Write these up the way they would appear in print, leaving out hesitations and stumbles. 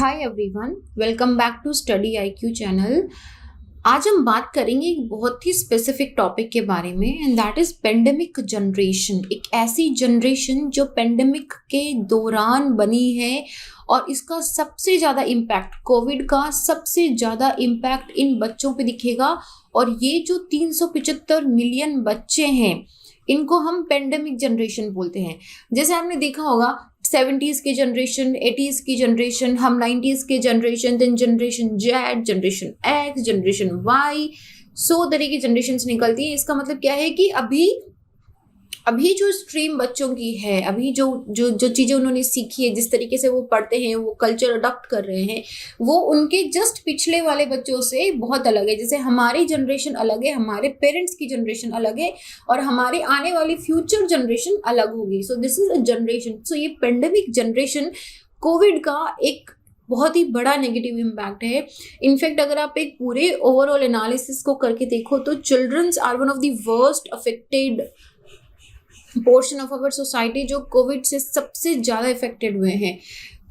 Hi everyone, welcome back to study IQ channel. आज हम बात करेंगे एक बहुत ही स्पेसिफिक टॉपिक के बारे में and that is pandemic generation. एक ऐसी जनरेशन जो पेंडेमिक के दौरान बनी है और इसका सबसे ज़्यादा इम्पैक्ट, कोविड का सबसे ज़्यादा इम्पैक्ट इन बच्चों पे दिखेगा। और ये जो 375 मिलियन बच्चे हैं इनको हम पेंडेमिक जनरेशन बोलते हैं। जैसे आपने देखा होगा 70s की जनरेशन, 80s की जनरेशन, हम 90s के generation, then generation Z, generation X, generation Y, 100 तरह की जनरेशन निकलती है। इसका मतलब क्या है कि अभी जो स्ट्रीम बच्चों की है, अभी जो जो जो चीज़ें उन्होंने सीखी है, जिस तरीके से वो पढ़ते हैं, वो कल्चर अडॉप्ट कर रहे हैं, वो उनके जस्ट पिछले वाले बच्चों से बहुत अलग है। जैसे हमारी जनरेशन अलग है, हमारे पेरेंट्स की जनरेशन अलग है और हमारी आने वाली फ्यूचर जनरेशन अलग होगी। So this is a generation. So ये पेंडेमिक जनरेशन कोविड का एक बहुत ही बड़ा नेगेटिव इम्पैक्ट है। इनफैक्ट अगर आप एक पूरे ओवरऑल एनालिसिस को करके देखो तो children's are one of the worst affected portion of our society जो कोविड से सबसे ज़्यादा इफेक्टेड हुए हैं।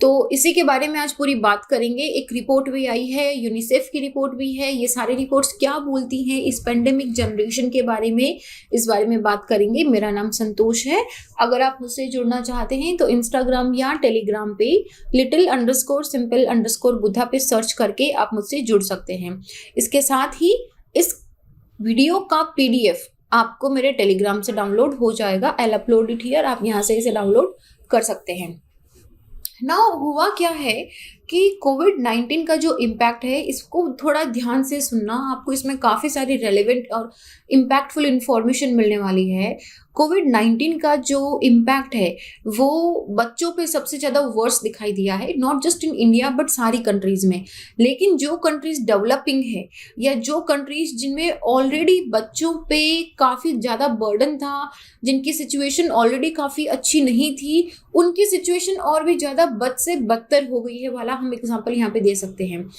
तो इसी के बारे में आज पूरी बात करेंगे। एक रिपोर्ट भी आई है, यूनिसेफ की रिपोर्ट भी है। ये सारी रिपोर्ट्स क्या बोलती हैं इस पेंडेमिक जनरेशन के बारे में, इस बारे में बात करेंगे। मेरा नाम संतोष है। अगर आप मुझसे जुड़ना चाहते हैं तो इंस्टाग्राम या टेलीग्राम पे little_simple_बुद्धा पे सर्च करके आप मुझसे जुड़ सकते हैं। इसके साथ ही इस वीडियो का PDF आपको मेरे टेलीग्राम से डाउनलोड हो जाएगा। आई अपलोड इट हियर, आप यहाँ से इसे डाउनलोड कर सकते हैं। नाउ हुआ क्या है कि कोविड-19 का जो इम्पैक्ट है इसको थोड़ा ध्यान से सुनना, आपको इसमें काफ़ी सारी रेलेवेंट और इम्पैक्टफुल इंफॉर्मेशन मिलने वाली है। कोविड-19 का जो इम्पैक्ट है वो बच्चों पे सबसे ज़्यादा वर्स दिखाई दिया है, not just in India but सारी कंट्रीज़ में। लेकिन जो कंट्रीज़ डेवलपिंग है या जो कंट्रीज़ जिनमें ऑलरेडी बच्चों पे काफ़ी ज़्यादा बर्डन था, जिनकी सिचुएशन ऑलरेडी काफ़ी अच्छी नहीं थी, उनकी सिचुएशन और भी ज़्यादा बद से बदतर हो गई है वाला हम एग्जाम्पल यहाँ पे दे सकते हैं।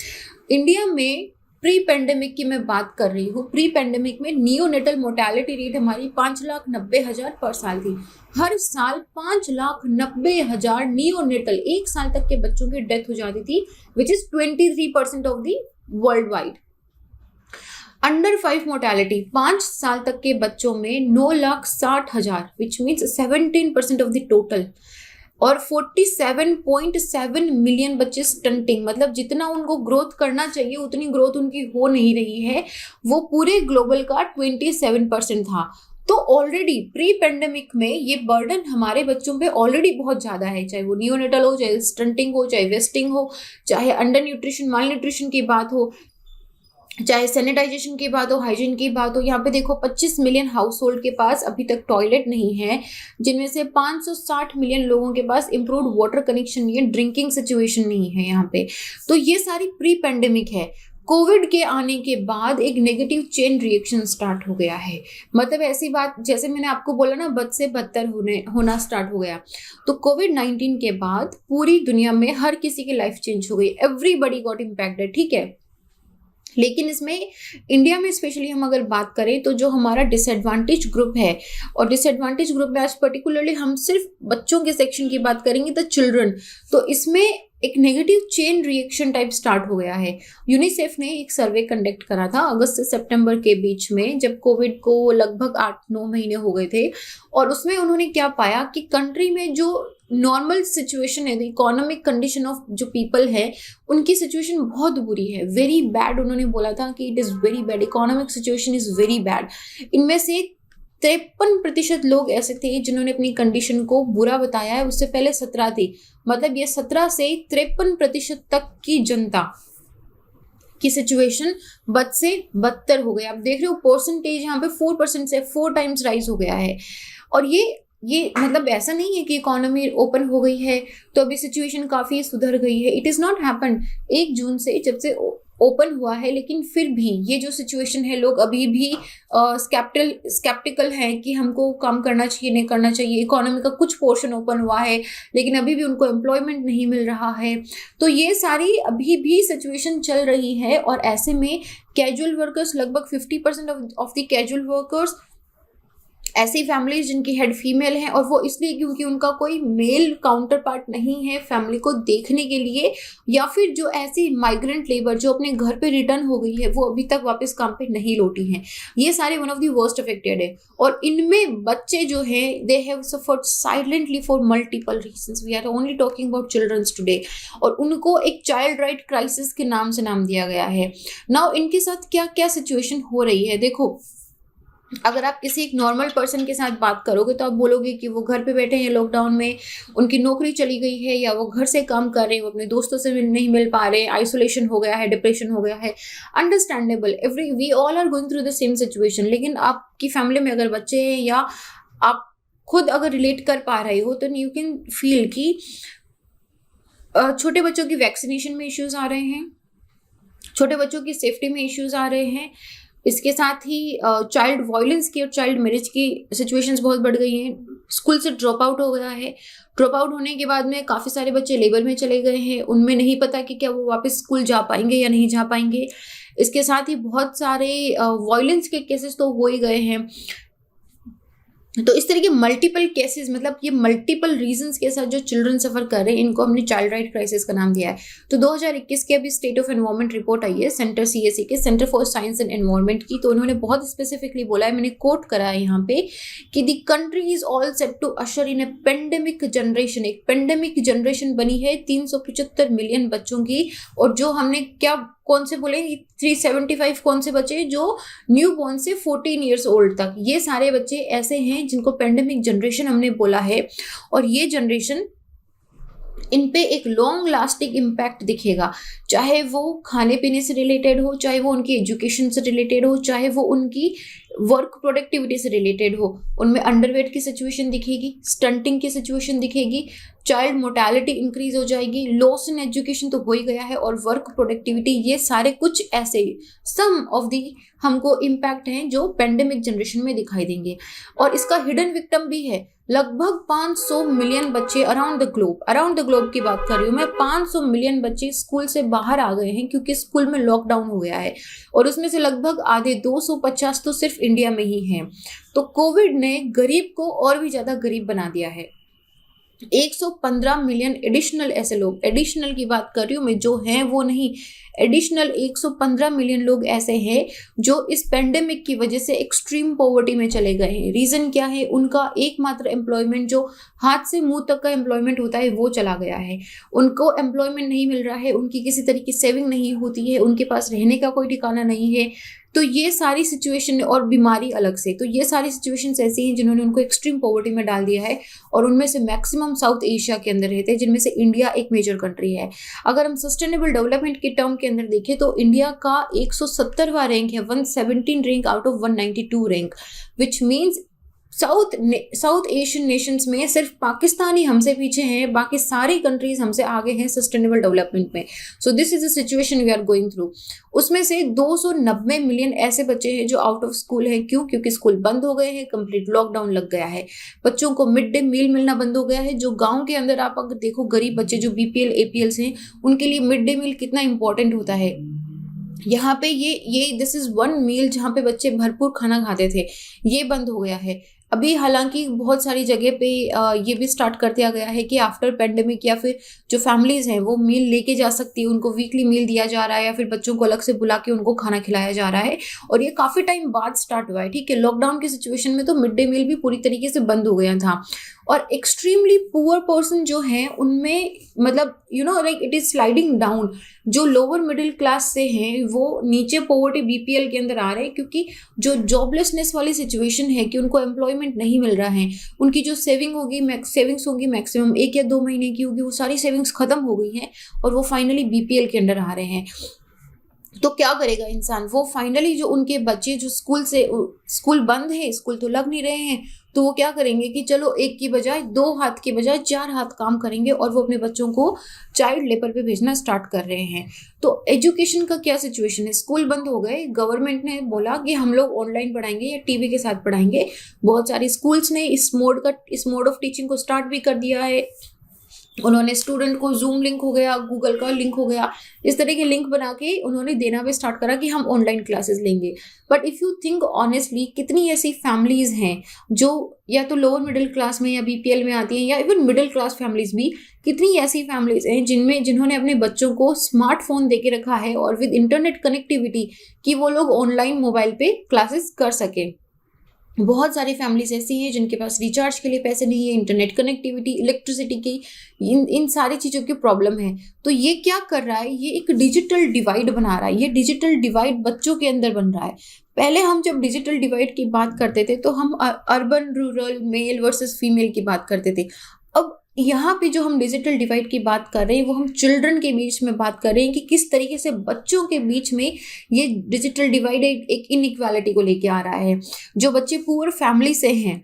इंडिया में प्री पेंडेमिक की मैं बात कर रही हूँ। प्री पेंडेमिक में नियोनेटल मोर्टेलिटी रेट हमारी 5,90,000 पर साल थी। हर साल 5,90,000 नियोनेटल, 1 साल तक के बच्चों की डेथ हो जाती थी, which is 23% of the world wide. Under 5 mortality 5 साल तक के बच्चों में 9,60,000 which means 17% of the total. और 47.7 मिलियन बच्चे स्टंटिंग, मतलब जितना उनको ग्रोथ करना चाहिए उतनी ग्रोथ उनकी हो नहीं रही है। वो पूरे ग्लोबल का 27% था। तो ऑलरेडी प्री पेंडेमिक में ये बर्डन हमारे बच्चों पे ऑलरेडी बहुत ज़्यादा है, चाहे वो नियोनेटल हो, चाहे स्टंटिंग हो, चाहे वेस्टिंग हो, चाहे अंडर न्यूट्रिशन माल न्यूट्रिशन की बात हो, चाहे सैनिटाइजेशन की बात हो, हाइजीन की बात हो। यहाँ पे देखो 25 मिलियन हाउस होल्ड के पास अभी तक टॉयलेट नहीं है, जिनमें से 560 मिलियन लोगों के पास इम्प्रूव्ड वाटर कनेक्शन नहीं है, ड्रिंकिंग सिचुएशन नहीं है यहाँ पे। तो ये सारी प्री पेंडेमिक है। कोविड के आने के बाद एक नेगेटिव चेन रिएक्शन स्टार्ट हो गया है। मतलब ऐसी बात जैसे मैंने आपको बोला ना, बद से बदतर होना स्टार्ट हो गया। तो कोविड-19 के बाद पूरी दुनिया में हर किसी की लाइफ चेंज हो गई, एवरीबडी गॉट इम्पैक्टेड, ठीक है। लेकिन इसमें इंडिया में स्पेशली हम अगर बात करें तो जो हमारा डिसएडवांटेज ग्रुप है, और डिसएडवांटेज ग्रुप में आज पर्टिकुलरली हम सिर्फ बच्चों के सेक्शन की बात करेंगे, द चिल्ड्रन, तो इसमें एक negative chain reaction type start हो गया है। यूनिसेफ ने एक सर्वे कंडक्ट करा था अगस्त से सितंबर के बीच में, जब कोविड को लगभग 8-9 महीने हो गए थे। और उसमें उन्होंने क्या पाया कि कंट्री में जो नॉर्मल सिचुएशन है, द इकोनॉमिक कंडीशन ऑफ जो पीपल है, उनकी सिचुएशन बहुत बुरी है, वेरी बैड। उन्होंने बोला था कि it is very bad, economic situation is very bad. इनमें से 53% लोग ऐसे थे जिन्होंने अपनी कंडीशन को बुरा बताया है। उससे पहले 17 थी। मतलब ये 17 से 53% तक की जनता की सिचुएशन बद से बदतर हो गई। आप देख रहे हो परसेंटेज यहाँ पे 4% से 4 टाइम्स राइज हो गया है। और ये मतलब ऐसा नहीं है कि इकोनॉमी ओपन हो गई है तो अभी सिचुएशन काफ़ी सुधर गई है। इट इज़ नॉट हैपन 1 जून से जब से ओपन हुआ है, लेकिन फिर भी ये जो सिचुएशन है, लोग अभी भी स्केप्टिकल हैं कि हमको काम करना चाहिए नहीं करना चाहिए। इकोनॉमी का कुछ पोर्शन ओपन हुआ है लेकिन अभी भी उनको एम्प्लॉयमेंट नहीं मिल रहा है। तो ये सारी अभी भी सिचुएशन चल रही है। और ऐसे में कैजुअल वर्कर्स, लगभग 50% ऑफ द कैजुअल वर्कर्स ऐसी फैमिलीज जिनकी हेड फीमेल है, और वो इसलिए क्योंकि उनका कोई मेल काउंटर पार्ट नहीं है फैमिली को देखने के लिए, या फिर जो ऐसी माइग्रेंट लेबर जो अपने घर पे रिटर्न हो गई है वो अभी तक वापस काम पे नहीं लौटी हैं, ये सारे one of the worst affected है। और इनमें बच्चे जो हैं they have suffered silently for multiple reasons, we are only talking about children's today, और उनको एक चाइल्ड राइट क्राइसिस के नाम से नाम दिया गया है। नाउ इनके साथ क्या क्या सिचुएशन हो रही है, देखो अगर आप किसी एक नॉर्मल पर्सन के साथ बात करोगे तो आप बोलोगे कि वो घर पे बैठे हैं लॉकडाउन में, उनकी नौकरी चली गई है, या वो घर से काम कर रहे हैं, वो अपने दोस्तों से नहीं मिल पा रहे, आइसोलेशन हो गया है, डिप्रेशन हो गया है, understandable, we all are going through the same situation. लेकिन आपकी फैमिली में अगर बच्चे हैं या आप खुद अगर रिलेट कर पा रहे हो तो यू कैन फील कि छोटे बच्चों की वैक्सीनेशन में इश्यूज आ रहे हैं, छोटे बच्चों की सेफ्टी में इश्यूज आ रहे हैं, इसके साथ ही चाइल्ड वायलेंस की और चाइल्ड मैरिज की सिचुएशंस बहुत बढ़ गई हैं, स्कूल से ड्रॉप आउट हो गया है, ड्रॉप आउट होने के बाद में काफ़ी सारे बच्चे लेबर में चले गए हैं, उनमें नहीं पता कि क्या वो वापस स्कूल जा पाएंगे या नहीं जा पाएंगे। इसके साथ ही बहुत सारे वायलेंस के केसेस तो हो ही गए हैं। तो इस तरह के मल्टीपल केसेस, मतलब ये मल्टीपल रीजंस के साथ जो चिल्ड्रन सफर कर रहे हैं, इनको हमने चाइल्ड राइट क्राइसिस का नाम दिया है। तो 2021 की अभी स्टेट ऑफ एनवायरनमेंट रिपोर्ट आई है सेंटर CSE के, centre for science and environment की, तो उन्होंने बहुत स्पेसिफिकली बोला है, मैंने कोट करा है यहाँ पे, कि the country is all set to usher in a pandemic generation. एक पेंडेमिक जनरेशन बनी है 375 मिलियन बच्चों की, और जो हमने क्या कौन से बोले 375 कौन से बच्चे जो न्यू बॉर्न से 14 ईयर्स ओल्ड तक, ये सारे बच्चे ऐसे हैं जिनको पेंडेमिक जनरेशन हमने बोला है। और ये जनरेशन, इन पे एक लॉन्ग लास्टिंग इम्पैक्ट दिखेगा, चाहे वो खाने पीने से रिलेटेड हो, चाहे वो उनकी एजुकेशन से रिलेटेड हो, चाहे वो उनकी वर्क प्रोडक्टिविटी से रिलेटेड हो। उनमें अंडरवेट की सिचुएशन दिखेगी, स्टंटिंग की सिचुएशन दिखेगी, चाइल्ड मोर्टेलिटी इंक्रीज हो जाएगी, लॉस इन एजुकेशन तो हो ही गया है, और वर्क प्रोडक्टिविटी, ये सारे कुछ ऐसे सम ऑफ दी हमको इम्पैक्ट हैं जो पेंडेमिक जनरेशन में दिखाई देंगे। और इसका हिडन विक्टिम भी है, लगभग 500 मिलियन बच्चे अराउंड द ग्लोब की बात कर रही हूँ मैं, 500 मिलियन बच्चे स्कूल से बाहर आ गए हैं क्योंकि स्कूल में लॉकडाउन हो गया है, और उसमें से लगभग आधे 250 तो सिर्फ इंडिया में ही हैं। तो कोविड ने गरीब को और भी ज़्यादा गरीब बना दिया है। 115 मिलियन एडिशनल ऐसे लोग, एडिशनल की बात कर रही हूँ मैं, जो हैं वो नहीं, एडिशनल 115 मिलियन लोग ऐसे हैं जो इस पेंडेमिक की वजह से एक्सट्रीम पॉवर्टी में चले गए हैं। रीज़न क्या है, उनका एकमात्र एम्प्लॉयमेंट जो हाथ से मुंह तक का एम्प्लॉयमेंट होता है वो चला गया है, उनको एम्प्लॉयमेंट नहीं मिल रहा है, उनकी किसी तरीके की सेविंग नहीं होती है, उनके पास रहने का कोई ठिकाना नहीं है। तो ये सारी सिचुएशन, और बीमारी अलग से, तो ये सारी सिचुएशंस ऐसी हैं जिन्होंने उनको एक्सट्रीम पॉवर्टी में डाल दिया है, और उनमें से मैक्सिमम साउथ एशिया के अंदर रहते हैं, जिनमें से इंडिया एक मेजर कंट्री है। अगर हम सस्टेनेबल डेवलपमेंट के टर्म के अंदर देखें तो इंडिया का 170वां रैंक है, 117 rank out of 192 rank, which means south Asian Nations में सिर्फ पाकिस्तान ही हमसे पीछे हैं, बाकी सारी कंट्रीज हमसे आगे हैं सस्टेनेबल डेवलपमेंट में। So this is the situation we are going through. उसमें से 290 मिलियन ऐसे बच्चे हैं जो आउट ऑफ स्कूल हैं, क्यों? क्योंकि स्कूल बंद हो गए हैं, कंप्लीट लॉकडाउन लग गया है, बच्चों को मिड डे मील मिलना बंद हो गया है। जो गाँव के अंदर आप अगर देखो, गरीब बच्चे जो BPL APLs हैं, उनके लिए मिड डे मील कितना इंपॉर्टेंट होता है। यहाँ पे ये दिस इज वन मील जहाँ पे बच्चे भरपूर खाना खाते थे, ये बंद हो गया है। अभी हालांकि बहुत सारी जगह पे ये भी स्टार्ट कर दिया गया है कि आफ्टर पेंडेमिक या फिर जो फैमिलीज हैं वो मील लेके जा सकती है, उनको वीकली मील दिया जा रहा है, या फिर बच्चों को अलग से बुला के उनको खाना खिलाया जा रहा है। और ये काफ़ी टाइम बाद स्टार्ट हुआ है, ठीक है। लॉकडाउन की सिचुएशन में तो मिड डे मील भी पूरी तरीके से बंद हो गया था। और एक्सट्रीमली पुअर पर्सन जो हैं उनमें, मतलब like it is sliding down. जो लोअर मिडिल क्लास से हैं वो नीचे पॉवर्टी BPL के अंदर आ रहे हैं, क्योंकि जो जॉबलेसनेस वाली सिचुएशन है कि उनको एम्प्लॉयमेंट नहीं मिल रहा है, उनकी जो सेविंग्स होगी मैक्सिमम 1 या 2 महीने की होगी, वो सारी सेविंग्स खत्म हो गई हैं और वो फाइनली BPL के अंदर आ रहे हैं। तो क्या करेगा इंसान? वो फाइनली जो उनके बच्चे जो स्कूल बंद है, स्कूल तो लग नहीं रहे हैं, तो वो क्या करेंगे कि चलो 1 की बजाय 2 हाथ के बजाय 4 हाथ काम करेंगे, और वो अपने बच्चों को चाइल्ड लेबर पे भेजना स्टार्ट कर रहे हैं। तो एजुकेशन का क्या सिचुएशन है? स्कूल बंद हो गए, गवर्नमेंट ने बोला कि हम लोग ऑनलाइन पढ़ाएंगे या TV के साथ पढ़ाएंगे। बहुत सारी स्कूल्स ने इस मोड ऑफ टीचिंग को स्टार्ट भी कर दिया है। उन्होंने स्टूडेंट को जूम लिंक हो गया, गूगल का लिंक हो गया, इस तरह के लिंक बना के उन्होंने देना भी स्टार्ट करा कि हम ऑनलाइन क्लासेस लेंगे। But if you think honestly, कितनी ऐसी फैमिलीज हैं जो या तो लोअर मिडिल क्लास में या बीपीएल में आती हैं, या इवन मिडिल क्लास फैमिलीज भी, कितनी ऐसी फैमिलीज हैं जिन्होंने अपने बच्चों को स्मार्टफोन दे के रखा है और विद इंटरनेट कनेक्टिविटी कि वो लोग ऑनलाइन मोबाइल पे क्लासेस कर सके। बहुत सारी फैमिलीज ऐसी हैं जिनके पास रिचार्ज के लिए पैसे नहीं है, इंटरनेट कनेक्टिविटी, इलेक्ट्रिसिटी की, इन सारी चीज़ों की प्रॉब्लम है। तो ये क्या कर रहा है, ये एक डिजिटल डिवाइड बना रहा है। ये डिजिटल डिवाइड बच्चों के अंदर बन रहा है। पहले हम जब डिजिटल डिवाइड की बात करते थे तो हम urban rural, male versus female की बात करते थे। अब यहाँ पे जो हम डिजिटल डिवाइड की बात कर रहे हैं वो हम चिल्ड्रन के बीच में बात कर रहे हैं कि किस तरीके से बच्चों के बीच में ये डिजिटल डिवाइड एक इनइक्वालिटी को लेके आ रहा है। जो बच्चे पुअर फैमिली से हैं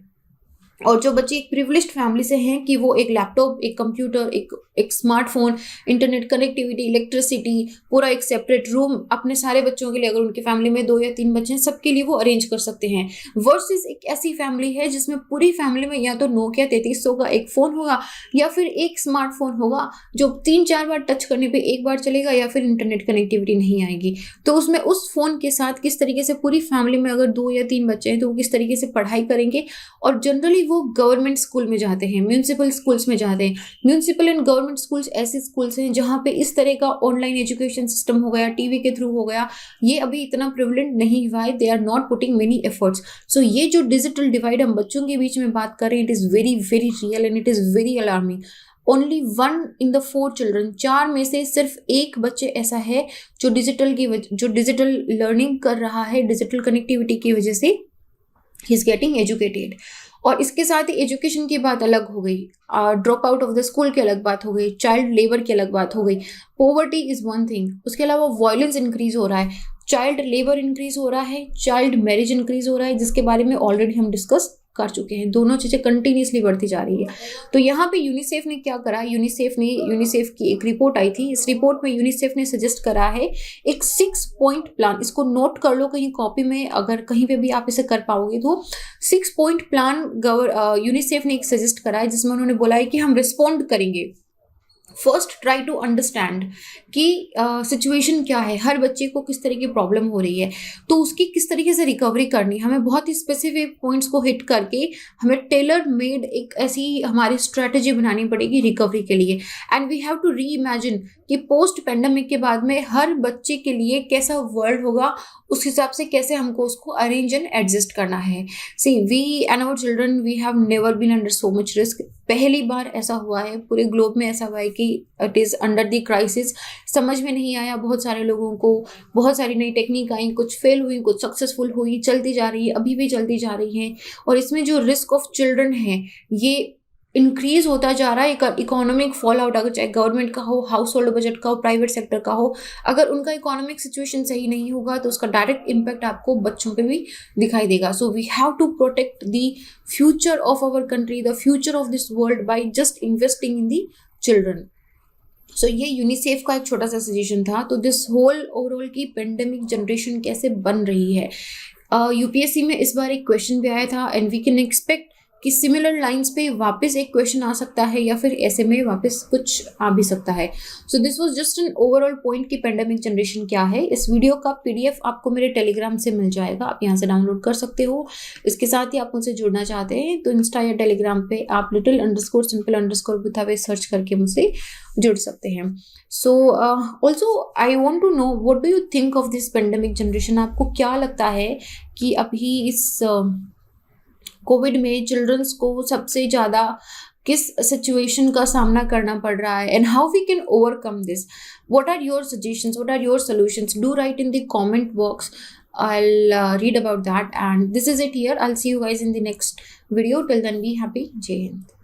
और जो बच्चे एक प्रिविलेज्ड फैमिली से हैं कि वो एक लैपटॉप, एक कंप्यूटर, एक स्मार्टफोन, इंटरनेट कनेक्टिविटी, इलेक्ट्रिसिटी, पूरा एक सेपरेट रूम अपने सारे बच्चों के लिए, अगर उनकी फैमिली में 2 या 3 बच्चे हैं, सबके लिए वो अरेंज कर सकते हैं। वर्सेस एक ऐसी फैमिली है जिसमें पूरी फैमिली में या तो नोकिया 3300 का एक फ़ोन होगा या फिर एक स्मार्टफोन होगा जो 3-4 बार टच करने पर एक बार चलेगा, या फिर इंटरनेट कनेक्टिविटी नहीं आएगी। तो उसमें उस फ़ोन के साथ किस तरीके से पूरी फैमिली में अगर 2 या 3 बच्चे हैं तो वो किस तरीके से पढ़ाई करेंगे। और जनरली वो गवर्नमेंट स्कूल में जाते हैं, म्यूनिसिपल स्कूल्स में जाते हैं। म्यूनिसिपल एंड गवर्नमेंट स्कूल्स ऐसे स्कूल्स हैं जहाँ पे इस तरह का ऑनलाइन एजुकेशन सिस्टम हो गया, टीवी के थ्रू हो गया, ये अभी इतना प्रिवलेंट नहीं हुआ है। They are not putting many efforts. So ये जो डिजिटल डिवाइड हम बच्चों के बीच में बात कर रहे हैं, it is very very real and it is very alarming. Only 1 in the 4 children, 4 में से सिर्फ एक बच्चे ऐसा है जो डिजिटल लर्निंग कर रहा है, डिजिटल कनेक्टिविटी की वजह से ही इज गेटिंग एजुकेटेड। और इसके साथ ही एजुकेशन की बात अलग हो गई, drop out of the school की अलग बात हो गई, चाइल्ड लेबर की अलग बात हो गई, पॉवर्टी इज वन थिंग, उसके अलावा वायलेंस इंक्रीज हो रहा है, चाइल्ड लेबर इंक्रीज हो रहा है, चाइल्ड मैरिज इंक्रीज हो रहा है, जिसके बारे में ऑलरेडी हम डिस्कस कर चुके हैं। दोनों चीज़ें कंटिन्यूसली बढ़ती जा रही है। तो यहाँ पे यूनिसेफ ने क्या करा, यूनिसेफ की एक रिपोर्ट आई थी। इस रिपोर्ट में यूनिसेफ ने सजेस्ट करा है एक 6 पॉइंट प्लान। इसको नोट कर लो कहीं कॉपी में, अगर कहीं पे भी आप इसे कर पाओगे तो 6 पॉइंट प्लान यूनिसेफ ने एक सजेस्ट करा है, जिसमें उन्होंने बोला है कि हम रिस्पॉन्ड करेंगे। फर्स्ट ट्राई टू अंडरस्टैंड कि सिचुएशन क्या है, हर बच्चे को किस तरह की प्रॉब्लम हो रही है, तो उसकी किस तरीके से रिकवरी करनी। हमें बहुत ही स्पेसिफिक पॉइंट्स को हिट करके हमें टेलर मेड एक ऐसी हमारी स्ट्रैटेजी बनानी पड़ेगी रिकवरी के लिए। And we have to reimagine कि पोस्ट पेंडेमिक के बाद में हर बच्चे के लिए कैसा वर्ल्ड होगा, उस हिसाब से कैसे हमको उसको अरेंज एंड एडजस्ट करना है। See we and our children, we have never been under so much risk. पहली बार ऐसा हुआ है, पूरे ग्लोब में ऐसा हुआ है कि it is under the crisis. समझ में नहीं आया बहुत सारे लोगों को, बहुत सारी नई टेक्निक आई, कुछ फेल हुई, कुछ सक्सेसफुल हुई, चलती जा रही है, अभी भी चलती जा रही है। और इसमें जो रिस्क ऑफ चिल्ड्रन है ये इंक्रीज होता जा रहा है। इकोनॉमिक फॉल आउट, अगर चाहे गवर्नमेंट का हो, हाउस होल्ड बजट का हो, प्राइवेट सेक्टर का हो, अगर उनका इकोनॉमिक सिचुएशन सही नहीं होगा तो उसका डायरेक्ट इम्पैक्ट आपको बच्चों पे भी दिखाई देगा। So we have to protect the future of our country, the future of this world by just investing in the children. So ये यूनिसेफ का एक छोटा सा सजेशन था। तो दिस होल ओवरऑल की पेंडेमिक जनरेशन कैसे बन रही है, यूपीएससी में इस बार एक क्वेश्चन भी आया था एंड वी कैन एक्सपेक्ट कि सिमिलर लाइंस पे वापस एक क्वेश्चन आ सकता है या फिर ऐसे में वापस कुछ आ भी सकता है। So this was just an overall point कि पेंडेमिक जनरेशन क्या है। इस वीडियो का पीडीएफ आपको मेरे टेलीग्राम से मिल जाएगा, आप यहाँ से डाउनलोड कर सकते हो। इसके साथ ही आप मुझसे जुड़ना चाहते हैं तो इंस्टा या टेलीग्राम पे आप little_simple_with सर्च करके मुझसे जुड़ सकते हैं। So also I want to know what do you think of this pandemic generation. आपको क्या लगता है कि अभी इस कोविड में चिल्ड्रंस को सबसे ज़्यादा किस सिचुएशन का सामना करना पड़ रहा है and how we can overcome this. What are your suggestions, what are your solutions? Do write in the comment box. I'll read about that, and this is it here. I'll see you guys in the next video. Till then, be happy. Jai Hind.